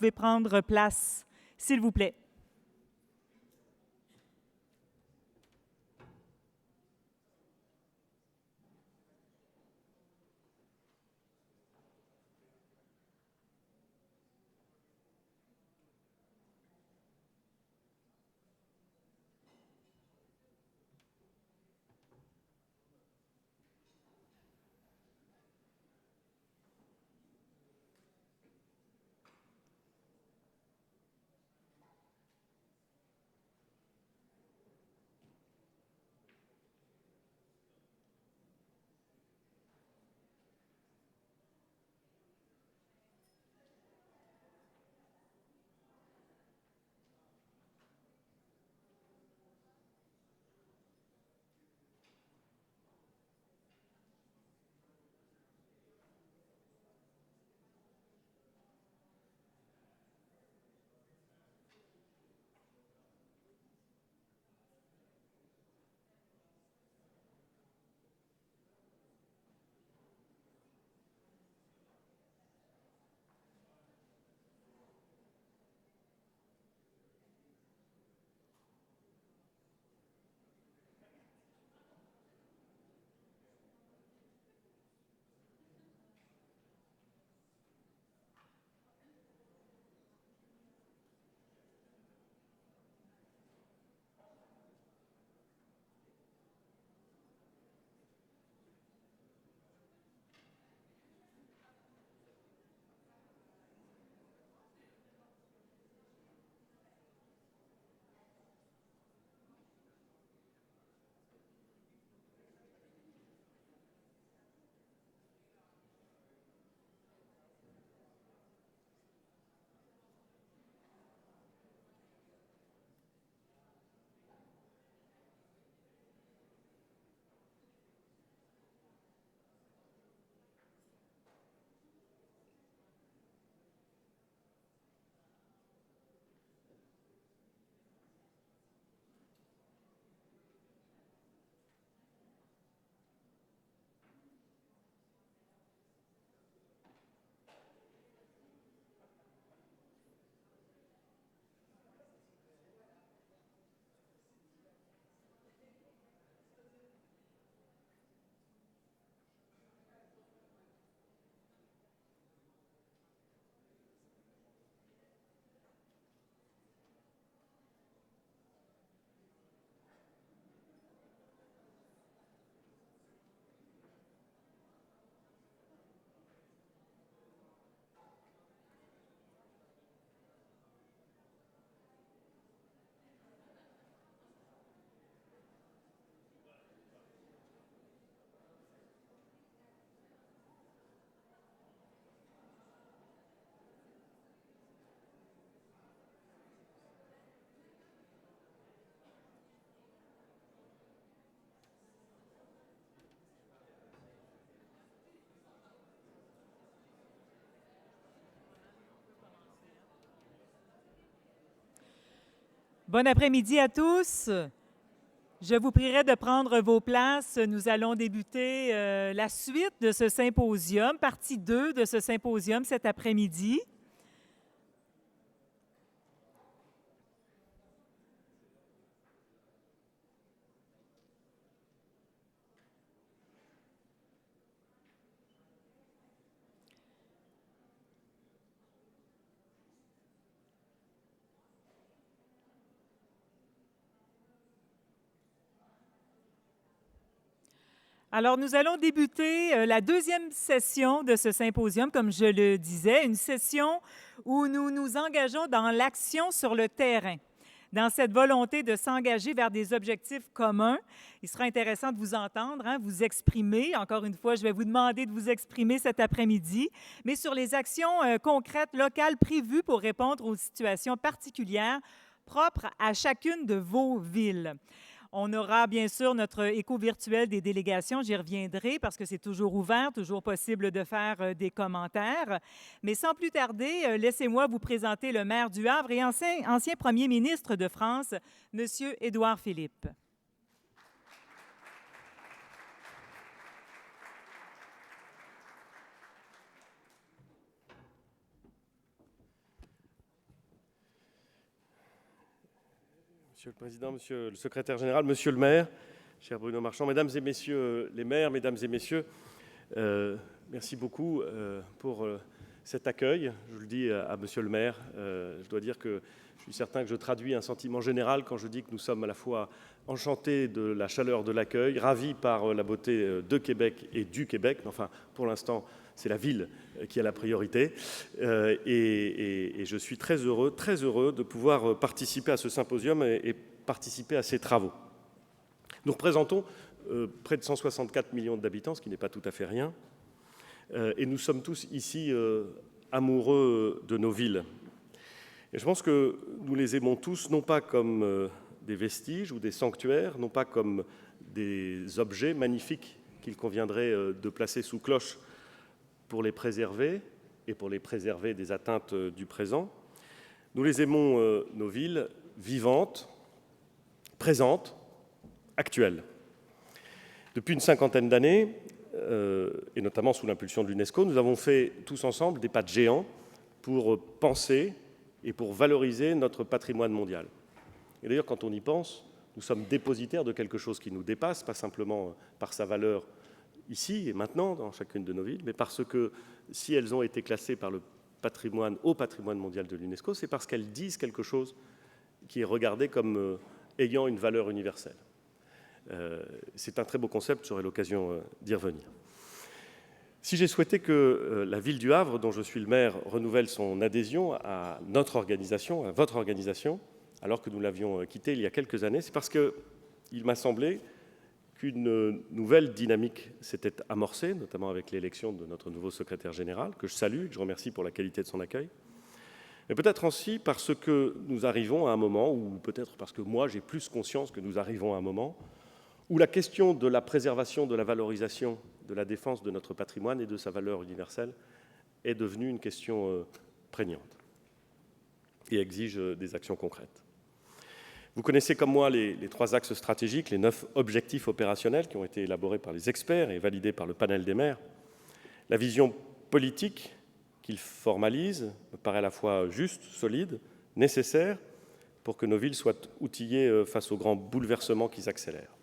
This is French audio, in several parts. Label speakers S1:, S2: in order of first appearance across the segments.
S1: pouvez prendre place, s'il vous plaît. Bon après-midi à tous. Je vous prierai de prendre vos places. Nous allons débuter la suite de ce symposium, partie 2 de ce symposium cet après-midi. Alors, nous allons débuter la deuxième session de ce symposium, comme je le disais, une session où nous nous engageons dans l'action sur le terrain, dans cette volonté de s'engager vers des objectifs communs. Il sera intéressant de vous entendre, vous exprimer. Encore une fois, je vais vous demander de vous exprimer cet après-midi, mais sur les actions concrètes locales prévues pour répondre aux situations particulières propres à chacune de vos villes. On aura bien sûr notre écho virtuel des délégations, j'y reviendrai parce que c'est toujours ouvert, toujours possible de faire des commentaires. Mais sans plus tarder, laissez-moi vous présenter le maire du Havre et ancien premier ministre de France, M. Édouard Philippe.
S2: Monsieur le Président, Monsieur le Secrétaire général, Monsieur le maire, cher Bruno Marchand, Mesdames et Messieurs les maires, Mesdames et Messieurs, merci beaucoup pour cet accueil. Je le dis à Monsieur le maire, je dois dire que je suis certain que je traduis un sentiment général quand je dis que nous sommes à la fois enchantés de la chaleur de l'accueil, ravis par la beauté de Québec et du Québec, mais enfin, pour l'instant, c'est la ville qui a la priorité. Et je suis très heureux de pouvoir participer à ce symposium et participer à ces travaux. Nous représentons près de 164 millions d'habitants, ce qui n'est pas tout à fait rien. Et nous sommes tous ici amoureux de nos villes. Et je pense que nous les aimons tous, non pas comme des vestiges ou des sanctuaires, non pas comme des objets magnifiques qu'il conviendrait de placer sous cloche pour les préserver et pour les préserver des atteintes du présent. Nous les aimons, nos villes, vivantes, présentes, actuelles. Depuis une cinquantaine d'années, et notamment sous l'impulsion de l'UNESCO, nous avons fait tous ensemble des pas de géants pour penser et pour valoriser notre patrimoine mondial. Et d'ailleurs, quand on y pense, nous sommes dépositaires de quelque chose qui nous dépasse, pas simplement par sa valeur ici et maintenant, dans chacune de nos villes, mais parce que si elles ont été classées par le patrimoine, au patrimoine mondial de l'UNESCO, c'est parce qu'elles disent quelque chose qui est regardé comme ayant une valeur universelle. C'est un très beau concept, j'aurai l'occasion d'y revenir. Si j'ai souhaité que la ville du Havre, dont je suis le maire, renouvelle son adhésion à notre organisation, à votre organisation, alors que nous l'avions quittée il y a quelques années, c'est parce qu'il m'a semblé qu'une nouvelle dynamique s'était amorcée, notamment avec l'élection de notre nouveau secrétaire général, que je salue, que je remercie pour la qualité de son accueil, mais peut-être aussi parce que nous arrivons à un moment, ou peut-être parce que moi j'ai plus conscience que nous arrivons à un moment, où la question de la préservation, de la valorisation, de la défense de notre patrimoine et de sa valeur universelle est devenue une question prégnante et exige des actions concrètes. Vous connaissez comme moi les 3 axes stratégiques, les 9 objectifs opérationnels qui ont été élaborés par les experts et validés par le panel des maires. La vision politique qu'ils formalisent me paraît à la fois juste, solide, nécessaire pour que nos villes soient outillées face aux grands bouleversements qui s'accélèrent.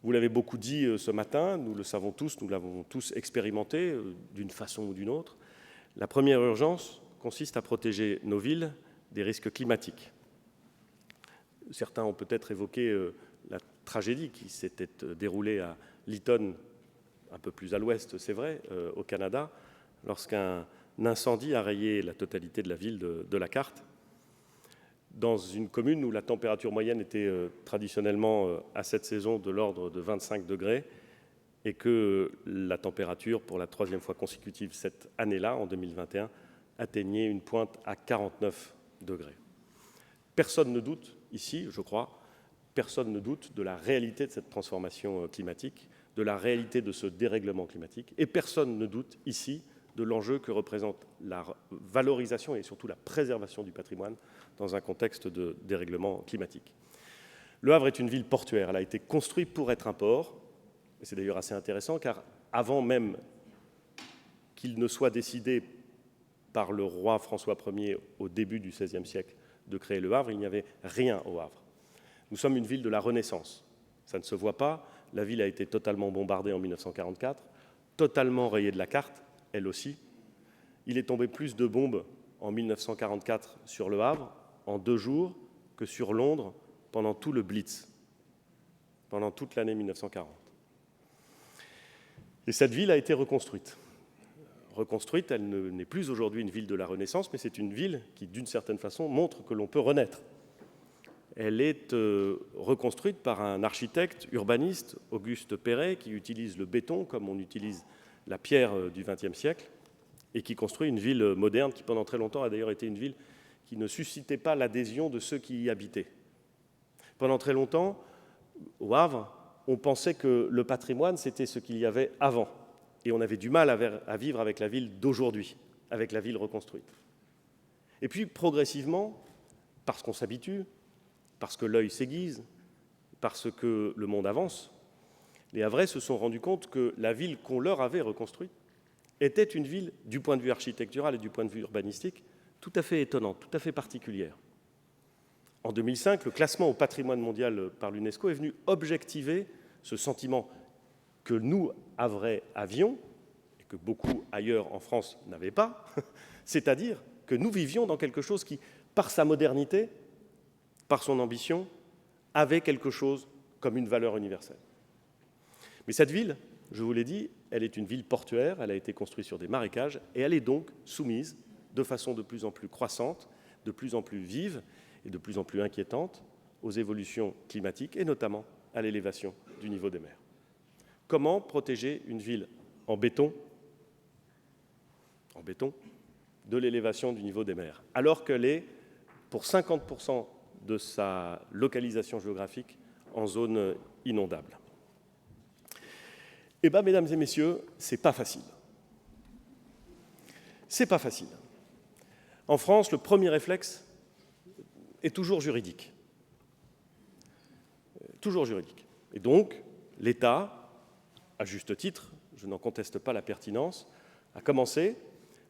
S2: Vous l'avez beaucoup dit ce matin, nous le savons tous, nous l'avons tous expérimenté d'une façon ou d'une autre. La première urgence consiste à protéger nos villes des risques climatiques. Certains ont peut-être évoqué la tragédie qui s'était déroulée à Lytton, un peu plus à l'ouest, c'est vrai, au Canada, lorsqu'un incendie a rayé la totalité de la ville de la carte, dans une commune où la température moyenne était traditionnellement à cette saison de l'ordre de 25 degrés et que la température, pour la 3e fois consécutive cette année-là, en 2021, atteignait une pointe à 49 degrés. Personne ne doute ici, je crois, personne ne doute de la réalité de cette transformation climatique, de la réalité de ce dérèglement climatique, et personne ne doute ici de l'enjeu que représente la valorisation et surtout la préservation du patrimoine dans un contexte de dérèglement climatique. Le Havre est une ville portuaire, elle a été construite pour être un port, et c'est d'ailleurs assez intéressant car avant même qu'il ne soit décidé par le roi François Ier au début du XVIe siècle de créer le Havre, il n'y avait rien au Havre. Nous sommes une ville de la Renaissance, ça ne se voit pas, la ville a été totalement bombardée en 1944, totalement rayée de la carte, elle aussi. Il est tombé plus de bombes en 1944 sur le Havre, en 2 jours, que sur Londres pendant tout le Blitz, pendant toute l'année 1940. Et cette ville a été reconstruite. Reconstruite, elle n'est plus aujourd'hui une ville de la Renaissance, mais c'est une ville qui, d'une certaine façon, montre que l'on peut renaître. Elle est reconstruite par un architecte urbaniste, Auguste Perret, qui utilise le béton comme on utilise la pierre du XXe siècle et qui construit une ville moderne qui, pendant très longtemps, a d'ailleurs été une ville qui ne suscitait pas l'adhésion de ceux qui y habitaient. Pendant très longtemps, au Havre, on pensait que le patrimoine, c'était ce qu'il y avait avant. Et on avait du mal à vivre avec la ville d'aujourd'hui, avec la ville reconstruite. Et puis, progressivement, parce qu'on s'habitue, parce que l'œil s'aiguise, parce que le monde avance, les Havrais se sont rendus compte que la ville qu'on leur avait reconstruite était une ville, du point de vue architectural et du point de vue urbanistique, tout à fait étonnante, tout à fait particulière. en 2005, le classement au patrimoine mondial par l'UNESCO est venu objectiver ce sentiment que nous, Havrais, avions, et que beaucoup ailleurs en France n'avaient pas, c'est-à-dire que nous vivions dans quelque chose qui, par sa modernité, par son ambition, avait quelque chose comme une valeur universelle. Mais cette ville, je vous l'ai dit, elle est une ville portuaire, elle a été construite sur des marécages, et elle est donc soumise, de façon de plus en plus croissante, de plus en plus vive et de plus en plus inquiétante, aux évolutions climatiques, et notamment à l'élévation du niveau des mers. Comment protéger une ville en béton de l'élévation du niveau des mers, alors qu'elle est, pour 50% de sa localisation géographique, en zone inondable? Eh bien, mesdames et messieurs, c'est pas facile. C'est pas facile. En France, le premier réflexe est toujours juridique. Toujours juridique. Et donc, l'État, à juste titre, je n'en conteste pas la pertinence, a commencé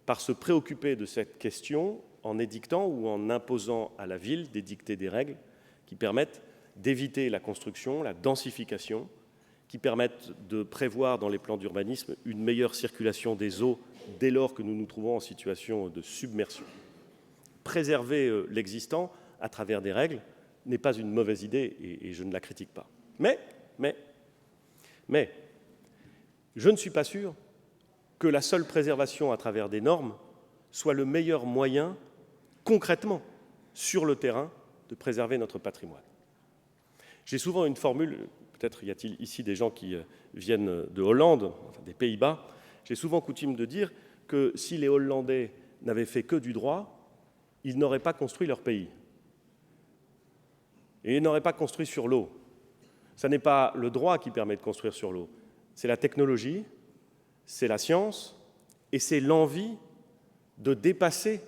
S2: par se préoccuper de cette question en édictant ou en imposant à la ville d'édicter des règles qui permettent d'éviter la construction, la densification, qui permettent de prévoir dans les plans d'urbanisme une meilleure circulation des eaux dès lors que nous nous trouvons en situation de submersion. Préserver l'existant à travers des règles n'est pas une mauvaise idée et je ne la critique pas. Mais, je ne suis pas sûr que la seule préservation à travers des normes soit le meilleur moyen, concrètement, sur le terrain, de préserver notre patrimoine. J'ai souvent une formule, peut-être y a-t-il ici des gens qui viennent de Hollande, enfin des Pays-Bas, j'ai souvent coutume de dire que si les Hollandais n'avaient fait que du droit, ils n'auraient pas construit leur pays. Et ils n'auraient pas construit sur l'eau. Ce n'est pas le droit qui permet de construire sur l'eau, c'est la technologie, c'est la science et c'est l'envie de dépasser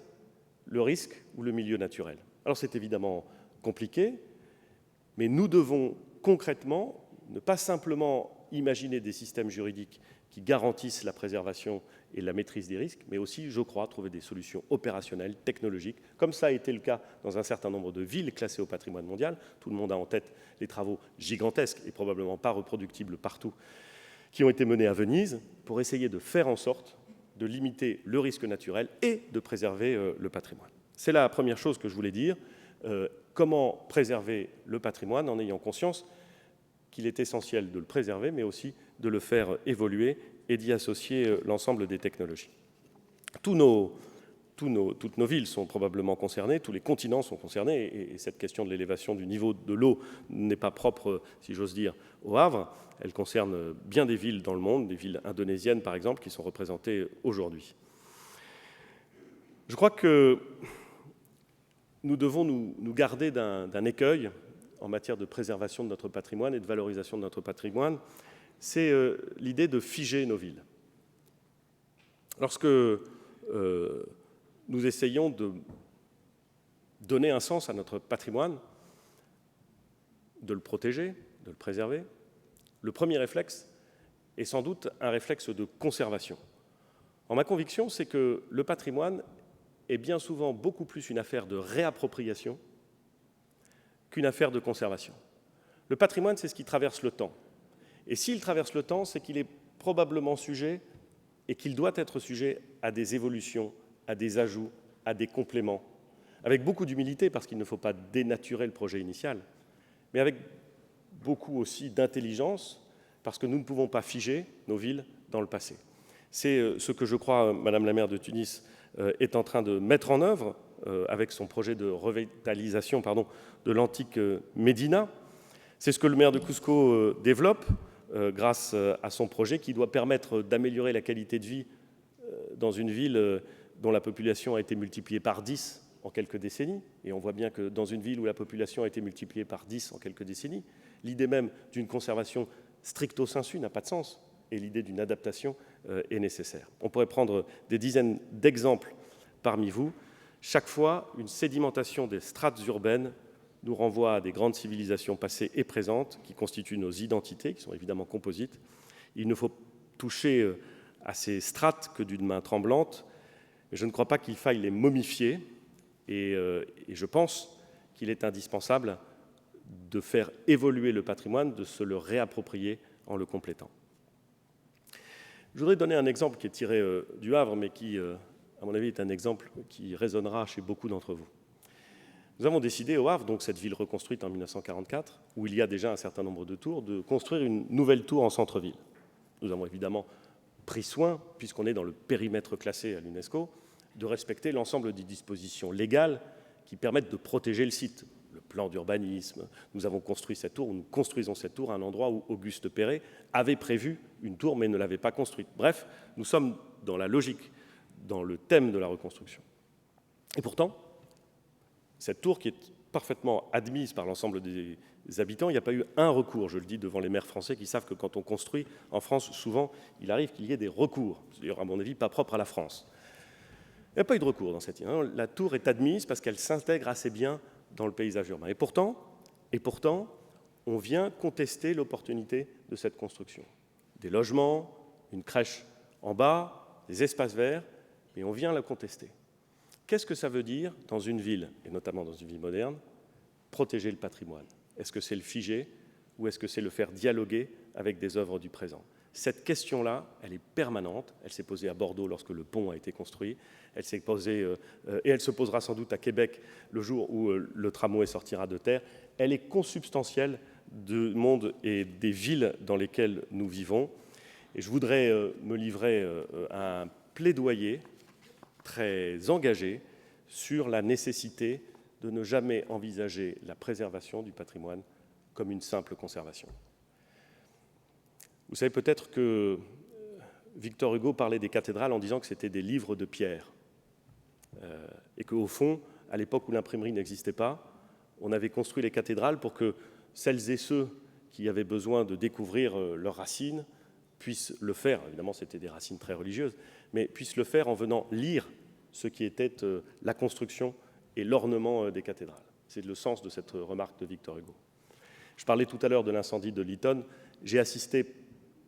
S2: le risque ou le milieu naturel. Alors c'est évidemment compliqué, mais nous devons concrètement ne pas simplement imaginer des systèmes juridiques qui garantissent la préservation et la maîtrise des risques, mais aussi, je crois, trouver des solutions opérationnelles, technologiques, comme ça a été le cas dans un certain nombre de villes classées au patrimoine mondial. Tout le monde a en tête les travaux gigantesques et probablement pas reproductibles partout qui ont été menés à Venise pour essayer de faire en sorte de limiter le risque naturel et de préserver le patrimoine. C'est la première chose que je voulais dire. Comment préserver le patrimoine en ayant conscience qu'il est essentiel de le préserver, mais aussi de le faire évoluer et d'y associer l'ensemble des technologies. Toutes nos villes sont probablement concernées, tous les continents sont concernés, et cette question de l'élévation du niveau de l'eau n'est pas propre, si j'ose dire, au Havre. Elle concerne bien des villes dans le monde, des villes indonésiennes par exemple, qui sont représentées aujourd'hui. Je crois que nous devons nous garder d'un écueil en matière de préservation de notre patrimoine et de valorisation de notre patrimoine, c'est l'idée de figer nos villes. Lorsque nous essayons de donner un sens à notre patrimoine, de le protéger, de le préserver, le premier réflexe est sans doute un réflexe de conservation. Ma conviction, c'est que le patrimoine est bien souvent beaucoup plus une affaire de réappropriation qu'une affaire de conservation. Le patrimoine, c'est ce qui traverse le temps. Et s'il traverse le temps, c'est qu'il est probablement sujet, et qu'il doit être sujet, à des évolutions, à des ajouts, à des compléments, avec beaucoup d'humilité, parce qu'il ne faut pas dénaturer le projet initial, mais avec beaucoup aussi d'intelligence, parce que nous ne pouvons pas figer nos villes dans le passé. C'est ce que je crois Madame la maire de Tunis est en train de mettre en œuvre avec son projet de revitalisation de l'antique Médina. C'est ce que le maire de Cusco développe grâce à son projet qui doit permettre d'améliorer la qualité de vie dans une ville dont la population a été multipliée par 10 en quelques décennies. Et on voit bien que dans une ville où la population a été multipliée par 10 en quelques décennies, l'idée même d'une conservation stricto sensu n'a pas de sens et l'idée d'une adaptation est nécessaire. On pourrait prendre des dizaines d'exemples parmi vous. Chaque fois, une sédimentation des strates urbaines nous renvoie à des grandes civilisations passées et présentes qui constituent nos identités, qui sont évidemment composites. Il ne faut toucher à ces strates que d'une main tremblante, mais je ne crois pas qu'il faille les momifier et je pense qu'il est indispensable de faire évoluer le patrimoine, de se le réapproprier en le complétant. Je voudrais donner un exemple qui est tiré du Havre, mais qui, à mon avis, est un exemple qui résonnera chez beaucoup d'entre vous. Nous avons décidé au Havre, donc cette ville reconstruite en 1944, où il y a déjà un certain nombre de tours, de construire une nouvelle tour en centre-ville. Nous avons évidemment pris soin, puisqu'on est dans le périmètre classé à l'UNESCO, de respecter l'ensemble des dispositions légales qui permettent de protéger le site. Le plan d'urbanisme, nous avons construit cette tour, nous construisons cette tour à un endroit où Auguste Perret avait prévu une tour mais ne l'avait pas construite. Bref, nous sommes dans la logique, dans le thème de la reconstruction. Et pourtant, cette tour qui est parfaitement admise par l'ensemble des habitants, il n'y a pas eu un recours, je le dis devant les maires français qui savent que quand on construit en France, souvent, il arrive qu'il y ait des recours. C'est d'ailleurs, à mon avis, pas propre à la France. Il n'y a pas eu de recours dans cette île. La tour est admise parce qu'elle s'intègre assez bien dans le paysage urbain. Et pourtant, on vient contester l'opportunité de cette construction. Des logements, une crèche en bas, des espaces verts, mais on vient la contester. Qu'est-ce que ça veut dire dans une ville, et notamment dans une ville moderne, protéger le patrimoine? Est-ce que c'est le figer ou est-ce que c'est le faire dialoguer avec des œuvres du présent? Cette question-là, elle est permanente. Elle s'est posée à Bordeaux lorsque le pont a été construit. Elle s'est posée, et elle se posera sans doute à Québec le jour où le tramway sortira de terre. Elle est consubstantielle du monde et des villes dans lesquelles nous vivons. Et je voudrais me livrer à un plaidoyer très engagé sur la nécessité de ne jamais envisager la préservation du patrimoine comme une simple conservation. Vous savez peut-être que Victor Hugo parlait des cathédrales en disant que c'était des livres de pierre. Et qu'au fond, à l'époque où l'imprimerie n'existait pas, on avait construit les cathédrales pour que celles et ceux qui avaient besoin de découvrir leurs racines puissent le faire. Évidemment, c'était des racines très religieuses, mais puissent le faire en venant lire ce qui était la construction et l'ornement des cathédrales. C'est le sens de cette remarque de Victor Hugo. Je parlais tout à l'heure de l'incendie de Lytton. J'ai assisté,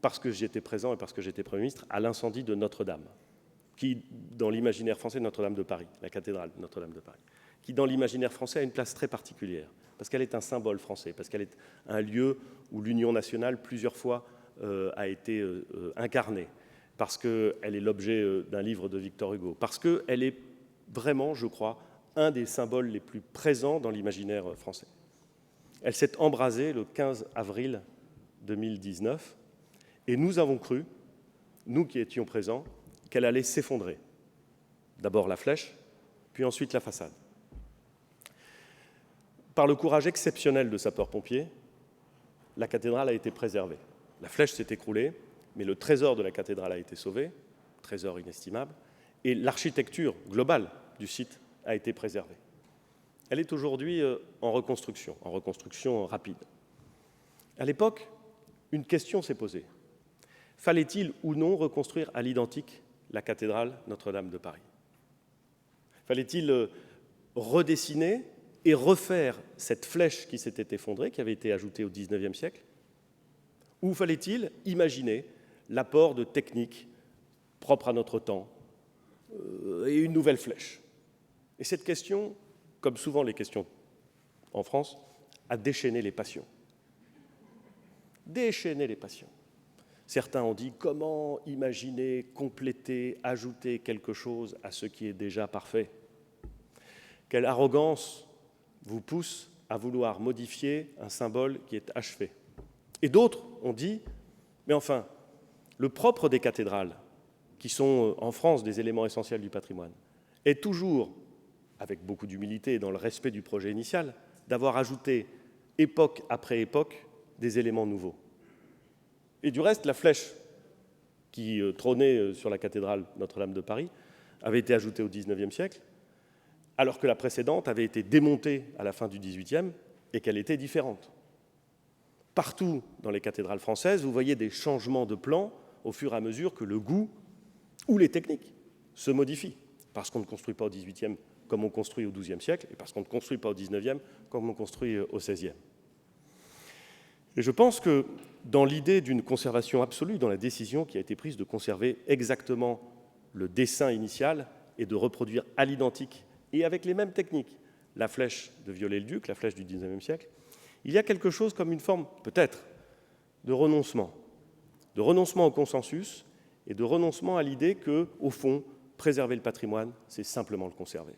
S2: parce que j'y étais présent et parce que j'étais Premier ministre, à l'incendie de Notre-Dame, qui, dans l'imaginaire français, Notre-Dame de Paris, la cathédrale de Notre-Dame de Paris, qui, dans l'imaginaire français, a une place très particulière, parce qu'elle est un symbole français, parce qu'elle est un lieu où l'union nationale, plusieurs fois, a été incarnée, parce qu'elle est l'objet d'un livre de Victor Hugo, parce qu'elle est vraiment, je crois, un des symboles les plus présents dans l'imaginaire français. Elle s'est embrasée le 15 avril 2019, et nous avons cru, nous qui étions présents, qu'elle allait s'effondrer. D'abord la flèche, puis ensuite la façade. Par le courage exceptionnel de sapeurs-pompiers, la cathédrale a été préservée. La flèche s'est écroulée, mais le trésor de la cathédrale a été sauvé, trésor inestimable, et l'architecture globale du site a été préservée. Elle est aujourd'hui en reconstruction rapide. À l'époque, une question s'est posée. Fallait-il ou non reconstruire à l'identique la cathédrale Notre-Dame de Paris? Fallait-il redessiner et refaire cette flèche qui s'était effondrée, qui avait été ajoutée au XIXe siècle? Ou fallait-il imaginer l'apport de techniques propres à notre temps et une nouvelle flèche? Et cette question, comme souvent les questions en France, a déchaîné les passions. Déchaîner les passions. Certains ont dit comment imaginer, compléter, ajouter quelque chose à ce qui est déjà parfait. Quelle arrogance vous pousse à vouloir modifier un symbole qui est achevé. Et d'autres ont dit, mais enfin, le propre des cathédrales, qui sont en France des éléments essentiels du patrimoine, est toujours, avec beaucoup d'humilité et dans le respect du projet initial, d'avoir ajouté, époque après époque, des éléments nouveaux. Et du reste, la flèche qui trônait sur la cathédrale Notre-Dame de Paris avait été ajoutée au XIXe siècle, alors que la précédente avait été démontée à la fin du XVIIIe et qu'elle était différente. Partout dans les cathédrales françaises, vous voyez des changements de plan au fur et à mesure que le goût ou les techniques se modifient, parce qu'on ne construit pas au XVIIIe comme on construit au XIIe siècle, et parce qu'on ne construit pas au XIXe comme on construit au XVIe. Et je pense que dans l'idée d'une conservation absolue, dans la décision qui a été prise de conserver exactement le dessin initial et de reproduire à l'identique et avec les mêmes techniques la flèche de Viollet-le-Duc, la flèche du XIXe siècle, il y a quelque chose comme une forme, peut-être, de renoncement au consensus et de renoncement à l'idée que, au fond, préserver le patrimoine, c'est simplement le conserver.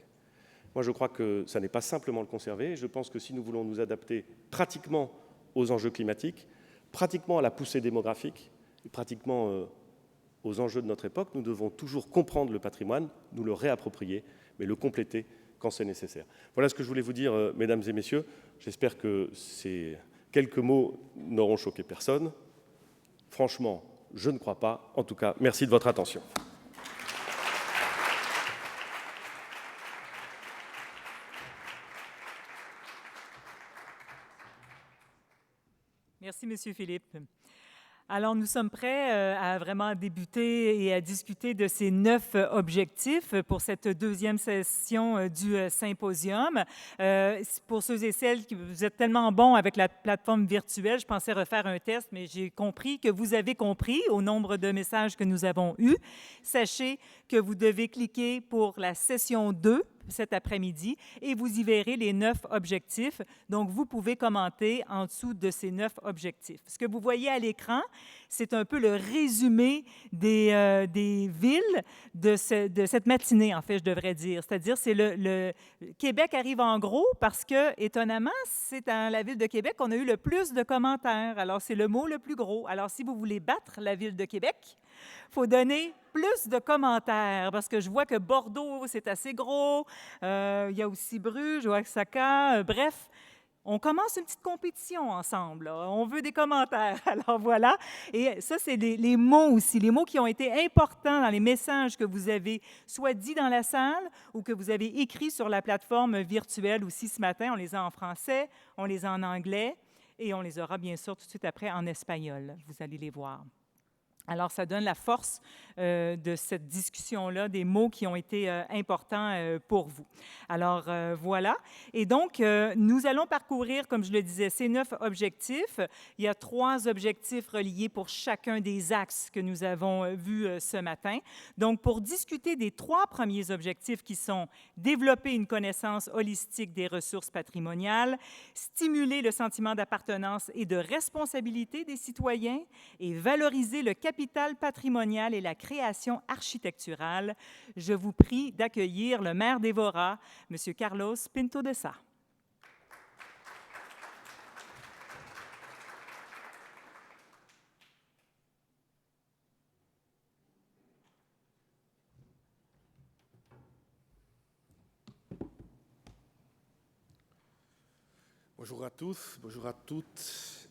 S2: Moi, je crois que ça n'est pas simplement le conserver. Je pense que si nous voulons nous adapter pratiquement aux enjeux climatiques, pratiquement à la poussée démographique et pratiquement aux enjeux de notre époque, nous devons toujours comprendre le patrimoine, nous le réapproprier, mais le compléter quand c'est nécessaire. Voilà ce que je voulais vous dire, mesdames et messieurs. J'espère que ces quelques mots n'auront choqué personne. Franchement, je ne crois pas. En tout cas, merci de votre attention.
S1: Merci, M. Philippe. Alors, nous sommes prêts à vraiment débuter et à discuter de ces 9 objectifs pour cette deuxième session du symposium. Pour ceux et celles qui vous êtes tellement bons avec la plateforme virtuelle, je pensais refaire un test, mais j'ai compris que vous avez compris au nombre de messages que nous avons eus. Sachez que vous devez cliquer pour la session 2 cet après-midi et vous y verrez les 9 objectifs. Donc, vous pouvez commenter en dessous de ces 9 objectifs. Ce que vous voyez à l'écran, c'est un peu le résumé des villes de cette matinée, en fait, je devrais dire. C'est-à-dire, c'est le Québec arrive en gros parce que, étonnamment, c'est dans la ville de Québec qu'on a eu le plus de commentaires. Alors, c'est le mot le plus gros. Alors, si vous voulez battre la ville de Québec, il faut donner plus de commentaires, parce que je vois que Bordeaux, c'est assez gros. Il y a aussi Bruges, Oaxaca. Bref, on commence une petite compétition ensemble. Là. On veut des commentaires. Alors voilà. Et ça, c'est les mots aussi, les mots qui ont été importants dans les messages que vous avez soit dit dans la salle ou que vous avez écrits sur la plateforme virtuelle aussi ce matin. On les a en français, on les a en anglais et on les aura bien sûr tout de suite après en espagnol. Vous allez les voir. Alors, ça donne la force de cette discussion-là, des mots qui ont été importants pour vous. Alors, voilà. Et donc, nous allons parcourir, comme je le disais, ces 9 objectifs. Il y a 3 objectifs reliés pour chacun des axes que nous avons vus ce matin. Donc, pour discuter des 3 premiers objectifs qui sont développer une connaissance holistique des ressources patrimoniales, stimuler le sentiment d'appartenance et de responsabilité des citoyens et valoriser le capital patrimonial et la création architecturale, je vous prie d'accueillir le maire d'Évora, M. Carlos Pinto de Sá.
S3: Bonjour à tous, bonjour à toutes.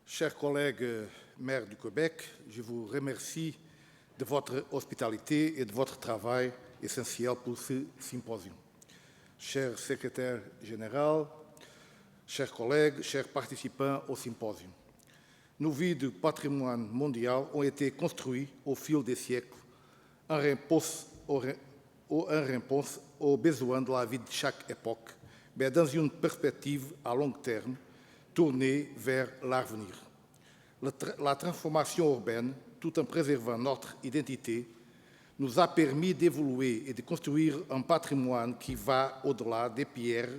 S3: Chers collègues maires du Québec, je vous remercie de votre hospitalité et de votre travail essentiel pour ce symposium. Cher secrétaire général, chers collègues, chers participants au symposium, nos vies du patrimoine mondial ont été construites au fil des siècles en réponse aux besoins de la vie de chaque époque, mais dans une perspective à long terme tournée vers l'avenir. La transformation urbaine, tout en préservant notre identité, nous a permis d'évoluer et de construire un patrimoine qui va au-delà des pierres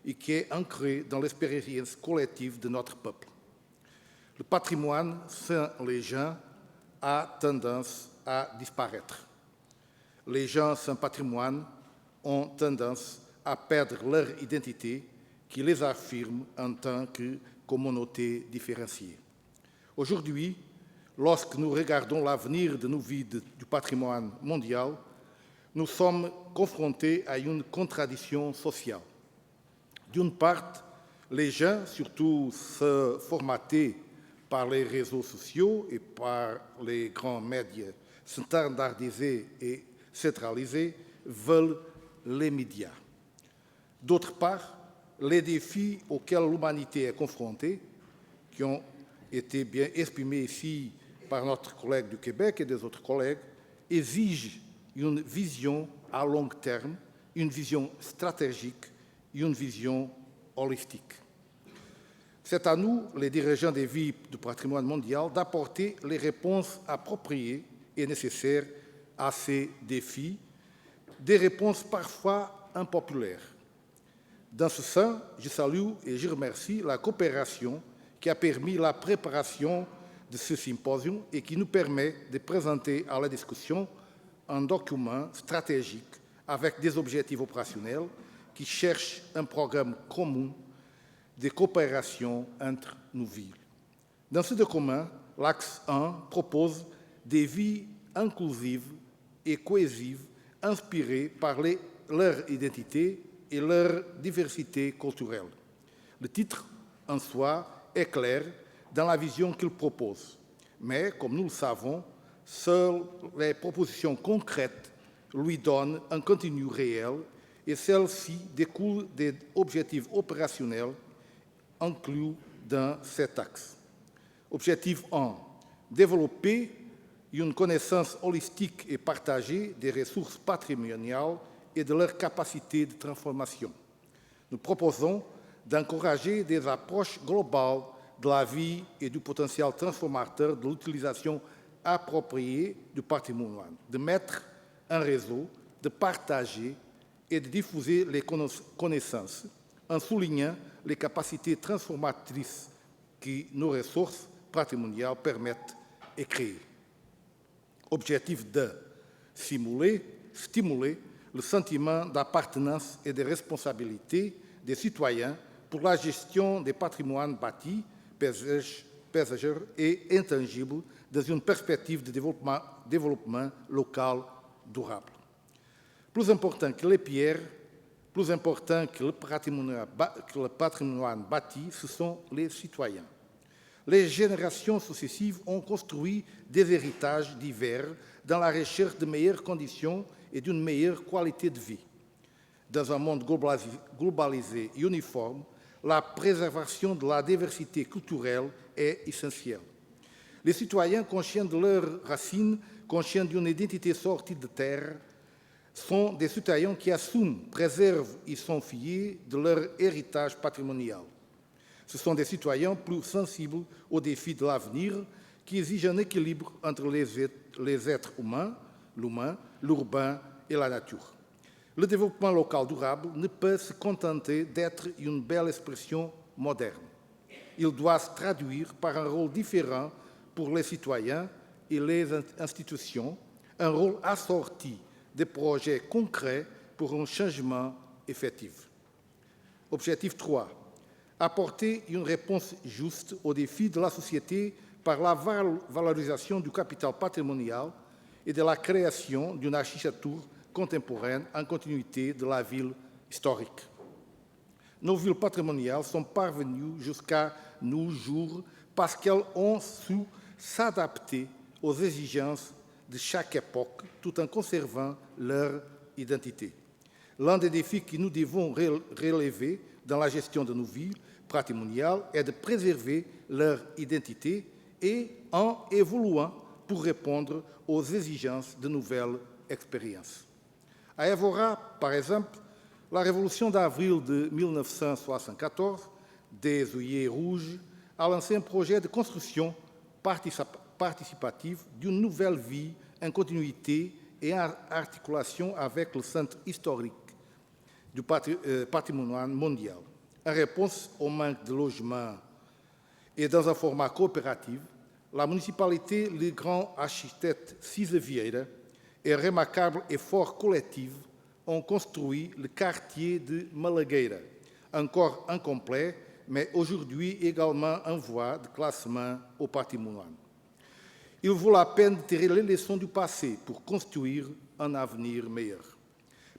S3: et qui est ancré dans l'expérience collective de notre peuple. Le patrimoine, sans les gens, a tendance à disparaître. Les gens sans patrimoine ont tendance à perdre leur identité qui les affirme en tant que communauté différenciée. Aujourd'hui, lorsque nous regardons l'avenir de nos vies du patrimoine mondial, nous sommes confrontés à une contradiction sociale. D'une part, les gens, surtout ceux formatés par les réseaux sociaux et par les grands médias standardisés et centralisés, veulent les médias. D'autre part, les défis auxquels l'humanité est confrontée, qui ont été bien exprimés ici par notre collègue du Québec et des autres collègues, exigent une vision à long terme, une vision stratégique, une vision holistique. C'est à nous, les dirigeants des vies du patrimoine mondial, d'apporter les réponses appropriées et nécessaires à ces défis, des réponses parfois impopulaires. Dans ce sens, je salue et je remercie la coopération qui a permis la préparation de ce symposium et qui nous permet de présenter à la discussion un document stratégique avec des objectifs opérationnels qui cherchent un programme commun de coopération entre nos villes. Dans ce document, l'axe 1 propose des vies inclusives et cohésives inspirées par leur identité et leur diversité culturelle. Le titre en soi est clair dans la vision qu'il propose, mais comme nous le savons, seules les propositions concrètes lui donnent un contenu réel et celles-ci découlent des objectifs opérationnels inclus dans cet axe. Objectif 1. Développer une connaissance holistique et partagée des ressources patrimoniales et de leur capacité de transformation. Nous proposons d'encourager des approches globales de la vie et du potentiel transformateur de l'utilisation appropriée du patrimoine, de mettre un réseau, de partager et de diffuser les connaissances, en soulignant les capacités transformatrices que nos ressources patrimoniales permettent et créent. Objectif 2. Stimuler le sentiment d'appartenance et de responsabilité des citoyens pour la gestion des patrimoines bâtis, paysagers et intangibles dans une perspective de développement local durable. Plus important que les pierres, plus important que le patrimoine bâti, ce sont les citoyens. Les générations successives ont construit des héritages divers dans la recherche de meilleures conditions et d'une meilleure qualité de vie. Dans un monde globalisé et uniforme, la préservation de la diversité culturelle est essentielle. Les citoyens, conscients de leurs racines, conscients d'une identité sortie de terre, sont des citoyens qui assument, préservent et sont fiers de leur héritage patrimonial. Ce sont des citoyens plus sensibles aux défis de l'avenir qui exigent un équilibre entre les êtres humains, l'humain, l'urbain et la nature. Le développement local durable ne peut se contenter d'être une belle expression moderne. Il doit se traduire par un rôle différent pour les citoyens et les institutions, un rôle assorti de projets concrets pour un changement effectif. Objectif 3. Apporter une réponse juste aux défis de la société par la valorisation du capital patrimonial et de la création d'une architecture contemporaine en continuité de la ville historique. Nos villes patrimoniales sont parvenues jusqu'à nos jours parce qu'elles ont su s'adapter aux exigences de chaque époque tout en conservant leur identité. L'un des défis que nous devons relever dans la gestion de nos villes patrimoniales est de préserver leur identité et en évoluant pour répondre aux exigences de nouvelles expériences. À Évora, par exemple, la Révolution d'avril de 1974, des œillets rouges, a lancé un projet de construction participative d'une nouvelle vie en continuité et en articulation avec le centre historique du patrimoine mondial. En réponse au manque de logements et dans un format coopératif, la municipalité, le grand architecte Cisa Vieira et un remarquable effort collectif ont construit le quartier de Malagueira, encore incomplet, mais aujourd'hui également en voie de classement au patrimoine. Il vaut la peine de tirer les leçons du passé pour construire un avenir meilleur.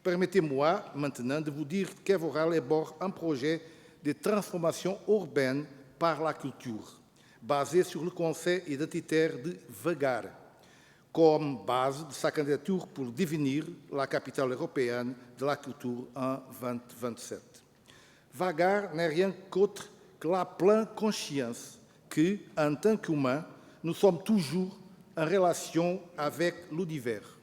S3: Permettez-moi maintenant de vous dire qu'Évora élabore un projet de transformation urbaine par la culture, basé sur le concept identitaire de Vagar, comme base de sa candidature pour devenir la capitale européenne de la culture en 2027. Vagar n'est rien qu'autre que la pleine conscience que, en tant qu'humains, nous sommes toujours en relation avec l'univers.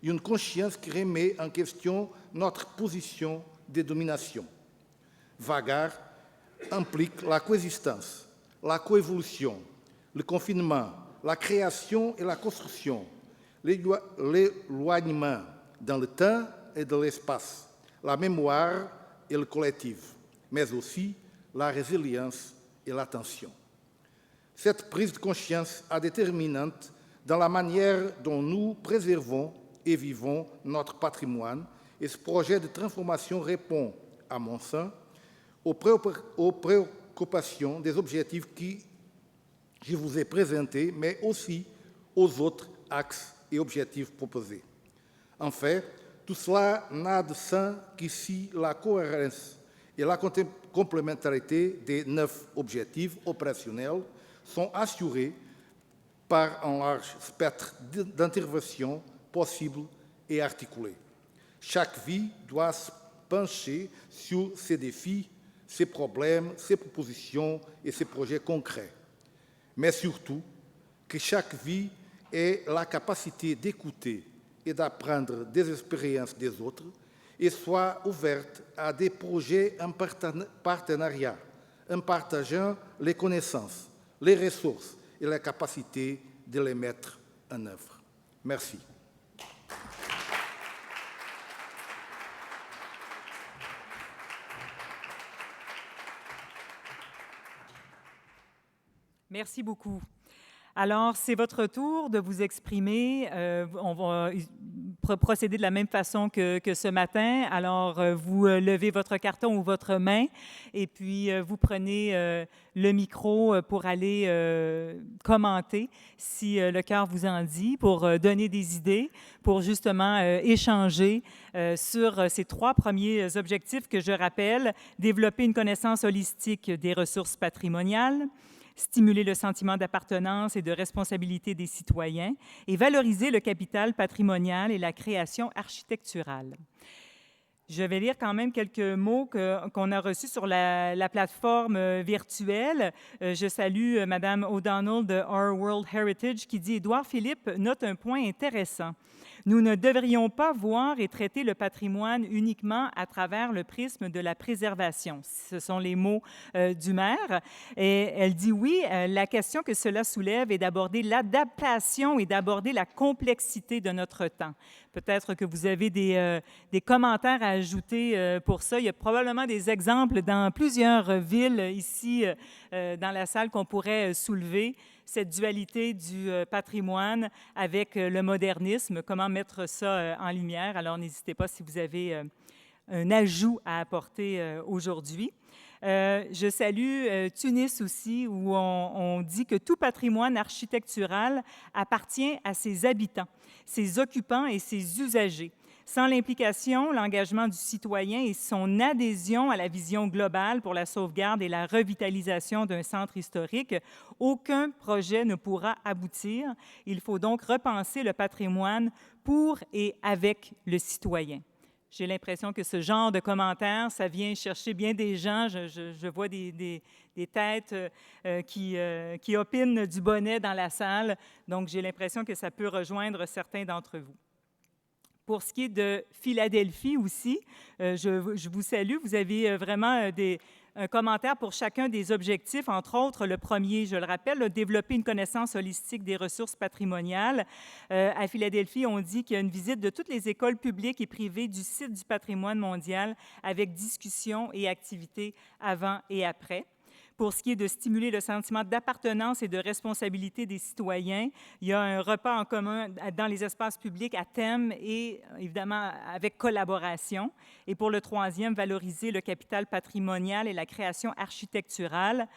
S3: Une conscience qui remet en question notre position de domination. Vagar implique la coexistence, la coévolution, le confinement, la création et la construction, l'éloignement dans le temps et dans l'espace, la mémoire et le collectif, mais aussi la résilience et l'attention. Cette prise de conscience est déterminante dans la manière dont nous préservons et vivons notre patrimoine, et ce projet de transformation répond, à mon sens, aux préoccupations des objectifs que je vous ai présentés, mais aussi aux autres axes et objectifs proposés. En fait, tout cela n'a de sens que si la cohérence et la complémentarité des 9 objectifs opérationnels sont assurées par un large spectre d'intervention possible et articulé. Chaque vie doit se pencher sur ses défis, ses problèmes, ses propositions et ses projets concrets. Mais surtout, que chaque vie ait la capacité d'écouter et d'apprendre des expériences des autres et soit ouverte à des projets en partenariat, en partageant les connaissances, les ressources et la capacité de les mettre en œuvre. Merci.
S1: Merci beaucoup. Alors, c'est votre tour de vous exprimer. On va procéder de la même façon que ce matin. Alors, vous levez votre carton ou votre main et puis vous prenez le micro pour aller commenter si le cœur vous en dit, pour donner des idées, pour justement échanger sur ces 3 premiers objectifs que je rappelle: développer une connaissance holistique des ressources patrimoniales, stimuler le sentiment d'appartenance et de responsabilité des citoyens et valoriser le capital patrimonial et la création architecturale. Je vais lire quand même quelques mots qu'on a reçus sur la plateforme virtuelle. Je salue Mme O'Donnell de Our World Heritage qui dit « Édouard Philippe note un point intéressant. Nous ne devrions pas voir et traiter le patrimoine uniquement à travers le prisme de la préservation. » Ce sont les mots du maire. Et elle dit oui, la question que cela soulève est d'aborder l'adaptation et d'aborder la complexité de notre temps. Peut-être que vous avez des commentaires à ajouter pour ça. Il y a probablement des exemples dans plusieurs villes ici dans la salle qu'on pourrait soulever. Cette dualité du patrimoine avec le modernisme, comment mettre ça en lumière. Alors, n'hésitez pas si vous avez un ajout à apporter aujourd'hui. Je salue Tunis aussi, où on dit que tout patrimoine architectural appartient à ses habitants, ses occupants et ses usagers. Sans l'implication, l'engagement du citoyen et son adhésion à la vision globale pour la sauvegarde et la revitalisation d'un centre historique, aucun projet ne pourra aboutir. Il faut donc repenser le patrimoine pour et avec le citoyen. J'ai l'impression que ce genre de commentaires, ça vient chercher bien des gens. Je vois des têtes qui opinent du bonnet dans la salle. Donc, j'ai l'impression que ça peut rejoindre certains d'entre vous. Pour ce qui est de Philadelphie aussi, je vous salue. Vous avez vraiment un commentaire pour chacun des objectifs, entre autres le premier, je le rappelle, développer une connaissance holistique des ressources patrimoniales. À Philadelphie, on dit qu'il y a une visite de toutes les écoles publiques et privées du site du patrimoine mondial avec discussions et activités avant et après. Pour ce qui est de stimuler le sentiment d'appartenance et de responsabilité des citoyens, il y a un repas en commun dans les espaces publics à thème et évidemment avec collaboration. Et pour le troisième, valoriser le capital patrimonial et la création architecturale,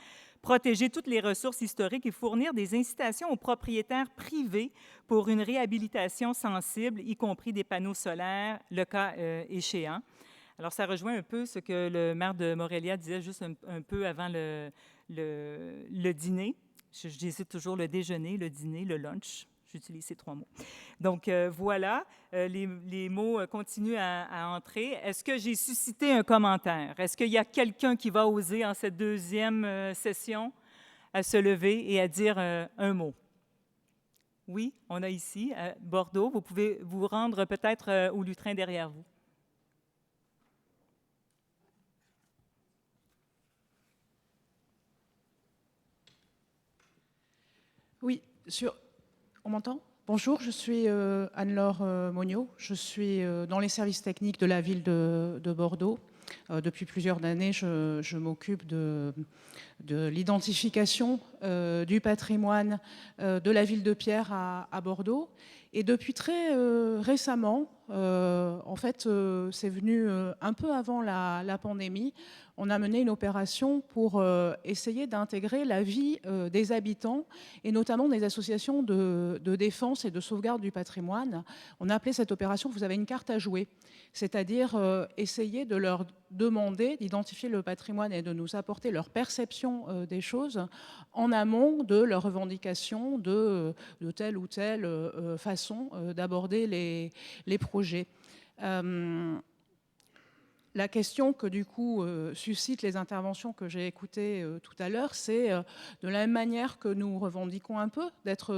S1: protéger toutes les ressources historiques et fournir des incitations aux propriétaires privés pour une réhabilitation sensible, y compris des panneaux solaires, le cas échéant. Alors, ça rejoint un peu ce que le maire de Morelia disait juste un peu avant le dîner. J'hésite toujours le déjeuner, le dîner, le lunch. J'utilise ces 3 mots. Donc, voilà, les mots continuent à entrer. Est-ce que j'ai suscité un commentaire? Est-ce qu'il y a quelqu'un qui va oser, en cette deuxième session, à se lever et à dire un mot? Oui, on a ici, à Bordeaux. Vous pouvez vous rendre peut-être au lutrin derrière vous.
S4: Oui, on m'entend? Bonjour, je suis Anne-Laure Monniot. Je suis dans les services techniques de la ville de Bordeaux. Depuis plusieurs années, je m'occupe de l'identification du patrimoine de la ville de Pierre à Bordeaux. Et depuis très récemment, en fait, c'est venu un peu avant la pandémie, on a mené une opération pour essayer d'intégrer la vie des habitants et notamment des associations de défense et de sauvegarde du patrimoine. On a appelé cette opération « Vous avez une carte à jouer », c'est-à-dire essayer de leur demander d'identifier le patrimoine et de nous apporter leur perception des choses en amont de leurs revendications de telle ou telle façon d'aborder les projets. La question que du coup suscitent les interventions que j'ai écoutées tout à l'heure, c'est de la même manière que nous revendiquons un peu d'être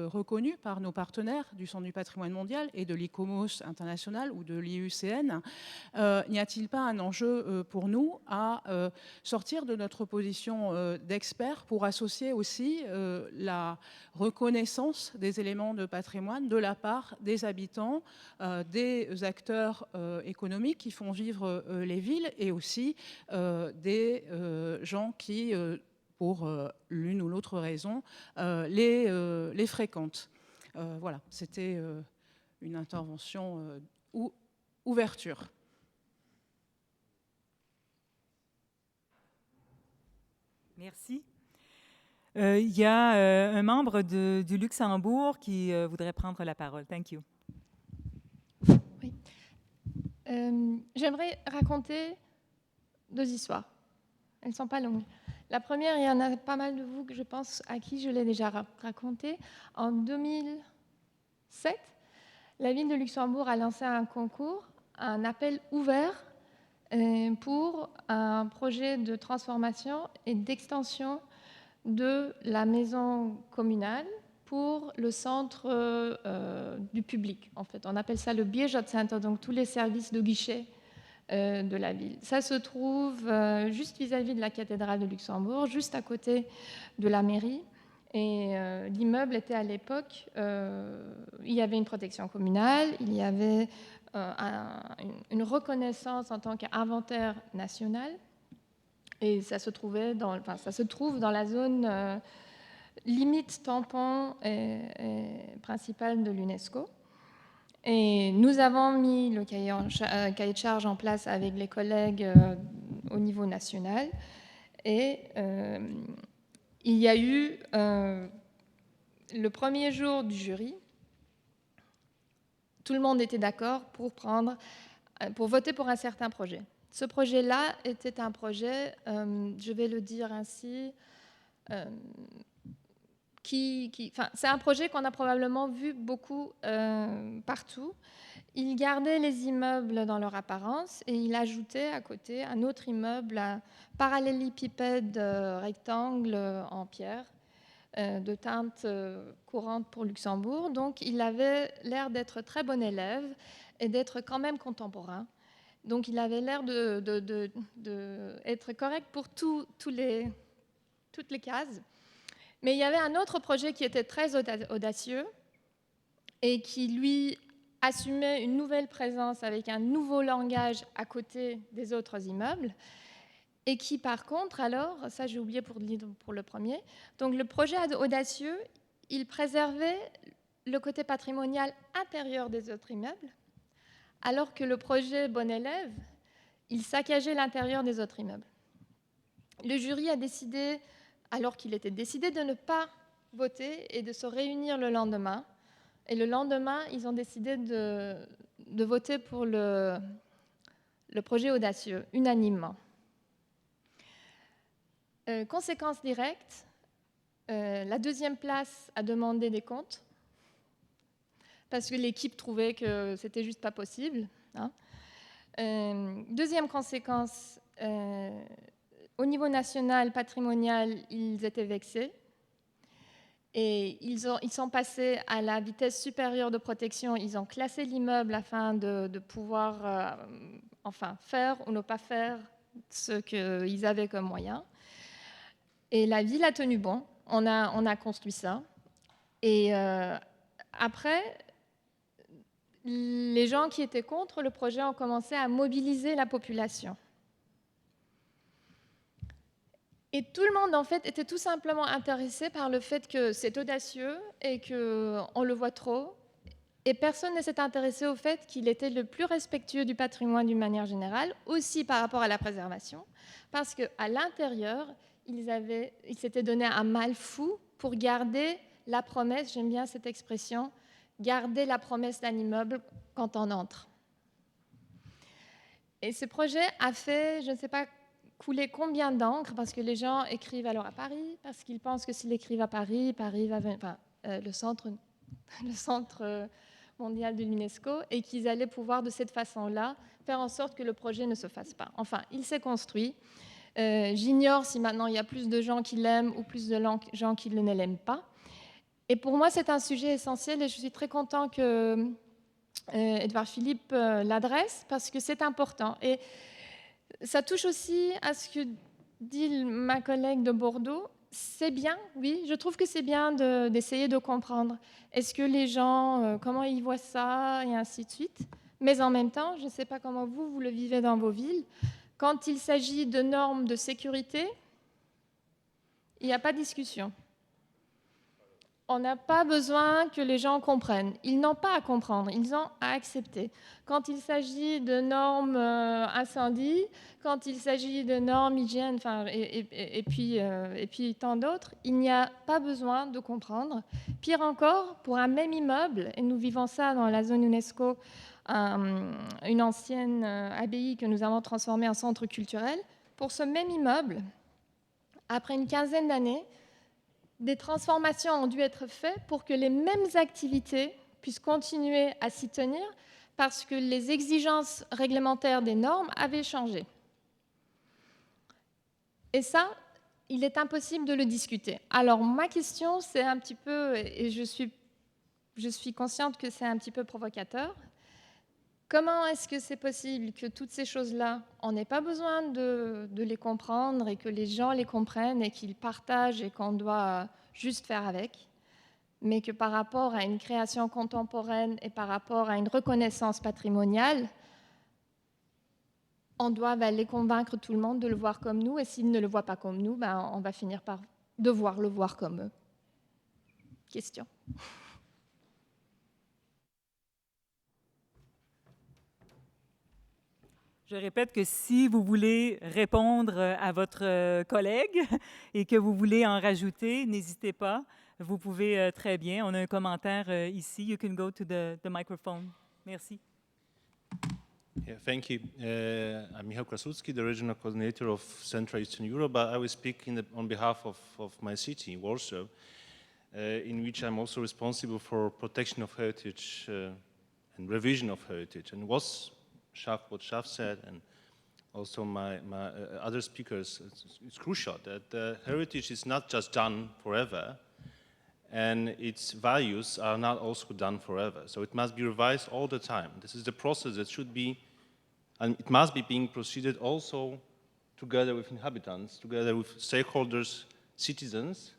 S4: reconnus par nos partenaires du Centre du patrimoine mondial et de l'ICOMOS international ou de l'IUCN, n'y a-t-il pas un enjeu pour nous à sortir de notre position d'experts pour associer aussi la reconnaissance des éléments de patrimoine de la part des habitants, des acteurs économiques qui font vivre les villes et aussi des gens qui, pour l'une ou l'autre raison, les fréquentent. Voilà, c'était une intervention ouverture.
S1: Merci. Il y a un membre du Luxembourg qui voudrait prendre la parole. Thank you.
S5: Oui. J'aimerais raconter 2 histoires. Elles ne sont pas longues. La première, il y en a pas mal de vous, que je pense, à qui je l'ai déjà raconté. En 2007, la ville de Luxembourg a lancé un concours, un appel ouvert pour un projet de transformation et d'extension de la maison communale pour le centre du public. En fait, on appelle ça le Bierjot Center, donc tous les services de guichet de la ville. Ça se trouve juste vis-à-vis de la cathédrale de Luxembourg, juste à côté de la mairie. Et l'immeuble était à l'époque, il y avait une protection communale, il y avait une reconnaissance en tant qu'inventaire national. Et ça se trouve dans la zone limite tampon principale de l'UNESCO. Et nous avons mis le cahier de charge en place avec les collègues au niveau national. Et il y a eu le premier jour du jury, tout le monde était d'accord pour voter pour un certain projet. Ce projet-là était un projet, je vais le dire ainsi, c'est un projet qu'on a probablement vu beaucoup partout. Il gardait les immeubles dans leur apparence et il ajoutait à côté un autre immeuble, un parallélépipède rectangle en pierre de teinte courante pour Luxembourg. Donc il avait l'air d'être très bon élève et d'être quand même contemporain. Donc il avait l'air d'être correct pour toutes les cases. Mais il y avait un autre projet qui était très audacieux et qui, lui, assumait une nouvelle présence avec un nouveau langage à côté des autres immeubles et qui, par contre, alors, ça j'ai oublié pour le premier, donc le projet audacieux, il préservait le côté patrimonial intérieur des autres immeubles, alors que le projet bon élève, il saccageait l'intérieur des autres immeubles. Le jury a décidé, alors qu'il était décidé de ne pas voter et de se réunir le lendemain. Et le lendemain, ils ont décidé de voter pour le projet audacieux, unanimement. Conséquence directe, la deuxième place a demandé des comptes parce que l'équipe trouvait que c'était juste pas possible. Hein. Deuxième conséquence, au niveau national, patrimonial, ils étaient vexés et ils sont passés à la vitesse supérieure de protection. Ils ont classé l'immeuble afin de pouvoir faire ou ne pas faire ce qu'ils avaient comme moyen. Et la ville a tenu bon. On a construit ça. Et après, les gens qui étaient contre le projet ont commencé à mobiliser la population. Et tout le monde, en fait, était tout simplement intéressé par le fait que c'est audacieux et qu'on le voit trop. Et personne ne s'est intéressé au fait qu'il était le plus respectueux du patrimoine d'une manière générale, aussi par rapport à la préservation, parce qu'à l'intérieur, ils s'étaient donné un mal fou pour garder la promesse, j'aime bien cette expression, garder la promesse d'un immeuble quand on entre. Et ce projet a fait, je ne sais pas, couler combien d'encre, parce que les gens écrivent alors à Paris, parce qu'ils pensent que s'ils écrivent à Paris, Paris va venir, enfin, le centre mondial de l'UNESCO, et qu'ils allaient pouvoir de cette façon-là faire en sorte que le projet ne se fasse pas. Enfin, il s'est construit. J'ignore si maintenant il y a plus de gens qui l'aiment ou plus de gens qui ne l'aiment pas. Et pour moi, c'est un sujet essentiel et je suis très content que Édouard Philippe l'adresse parce que c'est important. Et ça touche aussi à ce que dit ma collègue de Bordeaux. C'est bien, oui, je trouve que c'est bien d'essayer de comprendre. Est-ce que les gens, comment ils voient ça et ainsi de suite. Mais en même temps, je ne sais pas comment vous le vivez dans vos villes. Quand il s'agit de normes de sécurité, il n'y a pas de discussion. On n'a pas besoin que les gens comprennent. Ils n'ont pas à comprendre, ils ont à accepter. Quand il s'agit de normes incendie, quand il s'agit de normes hygiène, et puis tant d'autres, il n'y a pas besoin de comprendre. Pire encore, pour un même immeuble, et nous vivons ça dans la zone UNESCO, une ancienne abbaye que nous avons transformée en centre culturel, pour ce même immeuble, après une quinzaine d'années, des transformations ont dû être faites pour que les mêmes activités puissent continuer à s'y tenir parce que les exigences réglementaires des normes avaient changé. Et ça, il est impossible de le discuter. Alors ma question, c'est un petit peu, et je suis consciente que c'est un petit peu provocateur, comment est-ce que c'est possible que toutes ces choses-là, on n'ait pas besoin de les comprendre et que les gens les comprennent et qu'ils partagent et qu'on doit juste faire avec, mais que par rapport à une création contemporaine et par rapport à une reconnaissance patrimoniale, on doit aller convaincre tout le monde de le voir comme nous, et s'ils ne le voient pas comme nous, on va finir par devoir le voir comme eux. Question.
S1: Je répète que si vous voulez répondre à votre collègue et que vous voulez en rajouter, n'hésitez pas. Vous pouvez très bien. On a un commentaire ici. You can go to the microphone. Merci.
S6: Yeah, thank you. I'm Michał Krasucki, the regional coordinator of Central Eastern Europe, but I will speak on behalf of my city, Warsaw, in which I'm also responsible for protection of heritage and revision of heritage. And what Shaf said, and also my other speakers, it's crucial that heritage is not just done forever, and its values are not also done forever. So it must be revised all the time. This is the process that should be, and it must be being proceeded also together with inhabitants, together with stakeholders, citizens.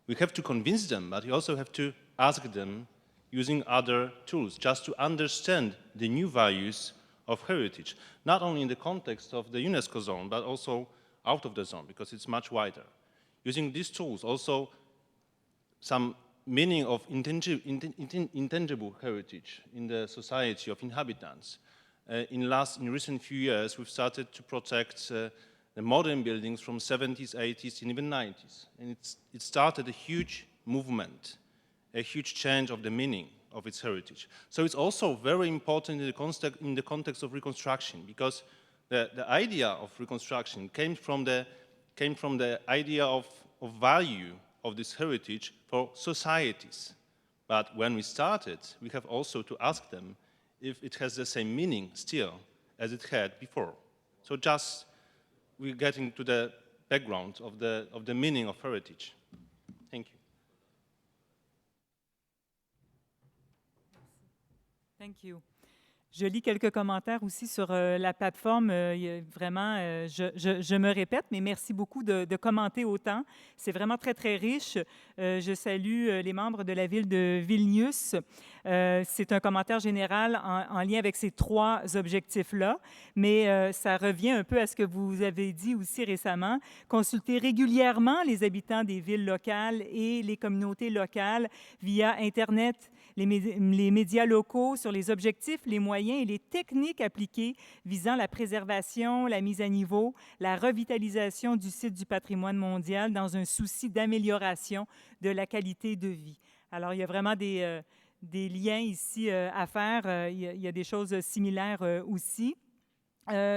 S6: We have to convince them, but we also have to ask them using other tools, just to understand the new values of heritage, not only in the context of the UNESCO zone, but also out of the zone, because it's much wider. Using these tools, also some meaning of intangible heritage in the society of inhabitants. In recent few years, we've started to protect the modern buildings from 70s, 80s, and even 90s. And it started a huge movement, a huge change of the meaning of its heritage. So it's also very important in the context of reconstruction, because the idea of reconstruction came from the idea of value of this heritage for societies. But when we started, we have also to ask them if it has the same meaning still as it had before. So just we're getting to the background of the meaning of heritage. Thank you.
S1: Thank you. Je lis quelques commentaires aussi sur la plateforme. Vraiment, je me répète, mais merci beaucoup de commenter autant. C'est vraiment très, très riche. Je salue les membres de la ville de Vilnius. C'est un commentaire général en lien avec ces 3 objectifs-là, mais ça revient un peu à ce que vous avez dit aussi récemment. Consulter régulièrement les habitants des villes locales et les communautés locales via Internet, les médias locaux sur les objectifs, les moyens et les techniques appliquées visant la préservation, la mise à niveau, la revitalisation du site du patrimoine mondial dans un souci d'amélioration de la qualité de vie. Alors, il y a vraiment des liens ici à faire. Il y a des choses similaires aussi.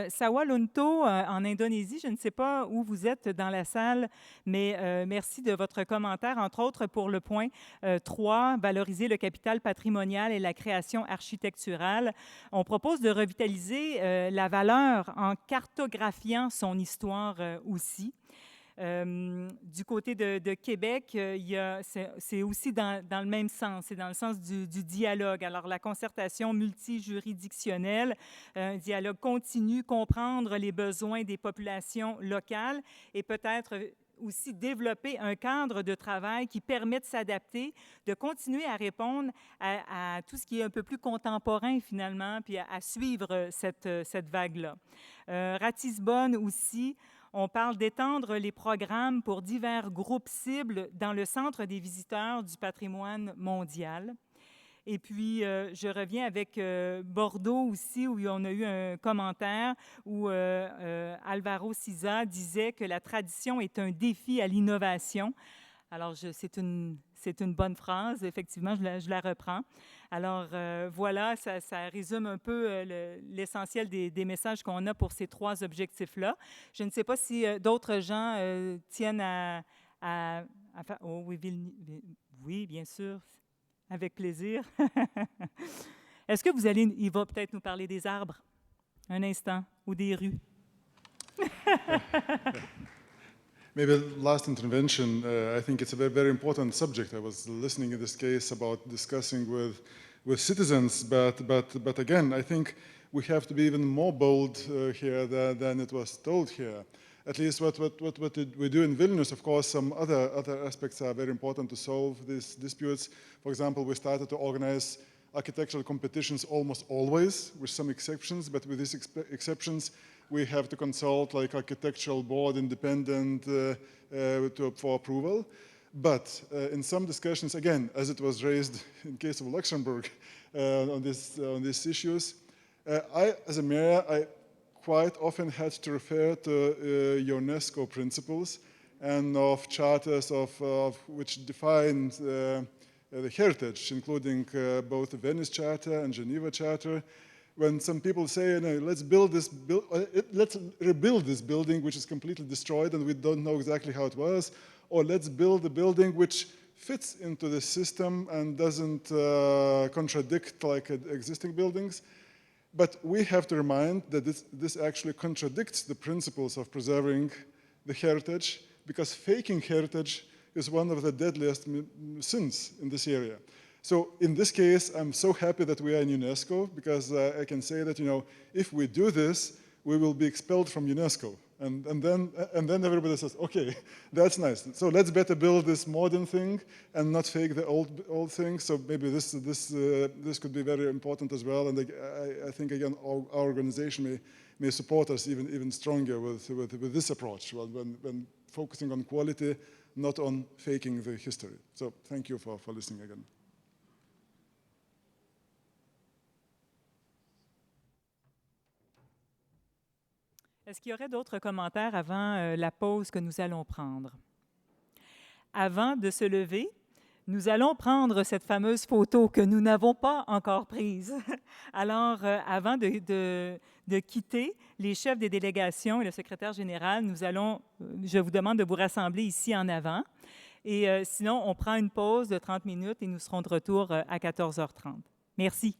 S1: Sawah Lunto, en Indonésie, je ne sais pas où vous êtes dans la salle, mais merci de votre commentaire, entre autres pour le point 3, valoriser le capital patrimonial et la création architecturale. On propose de revitaliser la valeur en cartographiant son histoire aussi. Du côté de Québec, c'est aussi dans le même sens, c'est dans le sens du dialogue. Alors, la concertation multijuridictionnelle, un dialogue continu, comprendre les besoins des populations locales et peut-être aussi développer un cadre de travail qui permet de s'adapter, de continuer à répondre à tout ce qui est un peu plus contemporain finalement, puis à suivre cette vague-là. Ratisbonne aussi, on parle d'étendre les programmes pour divers groupes cibles dans le centre des visiteurs du patrimoine mondial. Et puis, je reviens avec Bordeaux aussi, où on a eu un commentaire où Alvaro Siza disait que la tradition est un défi à l'innovation. Alors, c'est une bonne phrase, effectivement, je la reprends. Alors, voilà, ça résume un peu l'essentiel des messages qu'on a pour ces 3 objectifs-là. Je ne sais pas si d'autres gens tiennent à faire... Oh, oui, oui, bien sûr, avec plaisir. Est-ce que il va peut-être nous parler des arbres, un instant, ou des rues?
S7: Maybe last intervention, I think it's a very, very important subject. I was listening in this case about discussing with citizens, but again, I think we have to be even more bold here than it was told here. At least what we do in Vilnius, of course, some other aspects are very important to solve these disputes. For example, we started to organize architectural competitions almost always, with some exceptions, but with these exceptions, we have to consult like architectural board independent for approval. But in some discussions, again, as it was raised in case of Luxembourg on these issues, I, as a mayor, I quite often had to refer to UNESCO principles and of charters of which define the heritage, including both the Venice Charter and Geneva Charter. When some people say, let's rebuild this building which is completely destroyed and we don't know exactly how it was, or let's build a building which fits into the system and doesn't contradict like existing buildings. But we have to remind that this actually contradicts the principles of preserving the heritage, because faking heritage is one of the deadliest sins in this area. So in this case, I'm so happy that we are in UNESCO, because I can say that, if we do this, we will be expelled from UNESCO. And then everybody says, okay, that's nice. So let's better build this modern thing and not fake the old thing. So maybe this could be very important as well. And I think, again, our organization may support us even stronger with this approach, when focusing on quality, not on faking the history. So thank you for listening again.
S1: Est-ce qu'il y aurait d'autres commentaires avant la pause que nous allons prendre? Avant de se lever, nous allons prendre cette fameuse photo que nous n'avons pas encore prise. Alors, avant de quitter, les chefs des délégations et le secrétaire général, je vous demande de vous rassembler ici en avant. Et sinon, on prend une pause de 30 minutes et nous serons de retour à 14h30. Merci.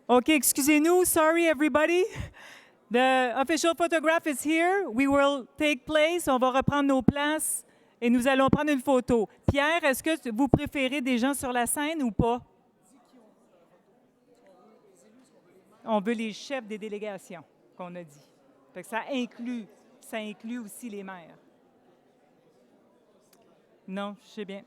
S1: OK, excusez-nous. Sorry, everybody. The official photograph is here. We will take place. On va reprendre nos places et nous allons prendre une photo. Pierre, est-ce que vous préférez des gens sur la scène ou pas? On veut les chefs des délégations, qu'on a dit. Fait que ça inclut aussi les maires. Non, je sais bien.